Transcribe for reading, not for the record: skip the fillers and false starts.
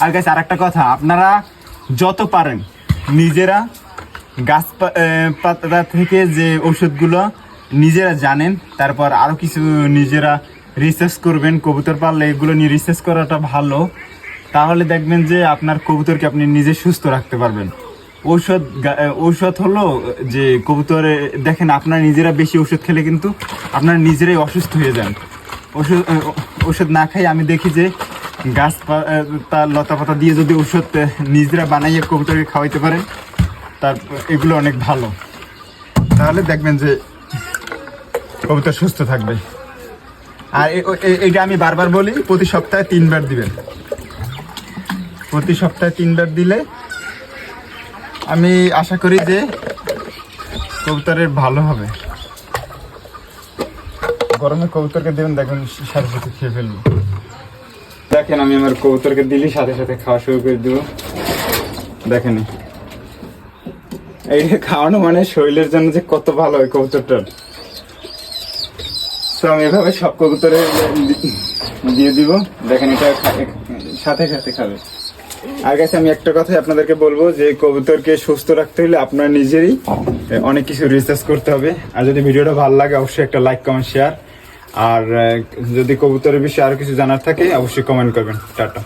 আর guys আরেকটা কথা, আপনারা যত পারেন নিজেরা গাছপাতা থেকে যে ওষুধগুলো নিজেরা জানেন, তারপর আরও কিছু নিজেরা রিসার্চ করবেন। কবুতর পাললে এগুলো নিয়ে রিসার্চ করাটা ভালো, তাহলে দেখবেন যে আপনার কবুতরকে আপনি নিজে সুস্থ রাখতে পারবেন। ঔষধ হলো যে কবুতরে দেখেন, আপনারা নিজেরা বেশি ওষুধ খেলে কিন্তু আপনারা নিজেরাই অসুস্থ হয়ে যান। ওষুধ না খাই আমি দেখি যে গাছপাতা লতা পাতা দিয়ে যদি ওষুধ নিজেরা বানাইয়ে কবুতরকে খাওয়াইতে পারেন, তার এগুলো অনেক ভালো। তাহলে দেখবেন যে কবুতর সুস্থ থাকবে। আর এটা আমি বারবার বলি, প্রতি সপ্তাহে 3 বার দিবেন। প্রতি সপ্তাহে 3 বার দিলে আমি আশা করি যে কবুতরের ভালো হবে। গরমে কবুতরকে দেবেন, দেখবেন সাথে সাথে খেয়ে ফেলবো। দেখেন আমি আমার কবুতরকে দিলি সাথে সাথে খাওয়া শুরু করে দেবো। দেখেন এইটা খাওয়ানো মানে শরীরের জন্য যে কত ভালো হয় কবুতরটার। তো আমি এভাবে সব কবুতরে দিয়ে দিব। দেখেন এটা সাথে সাথে খাবে। আর কাছে আমি একটা কথাই আপনাদেরকে বলবো যে কবুতরকে সুস্থ রাখতে হলে আপনার নিজেরই অনেক কিছু রিসার্চ করতে হবে। আর যদি ভিডিওটা ভালো লাগে অবশ্যই একটা লাইক, কমেন্ট, শেয়ার। আর যদি কবুতরের বিষয়ে আরো কিছু জানার থাকে অবশ্যই কমেন্ট করবেন। টাটা।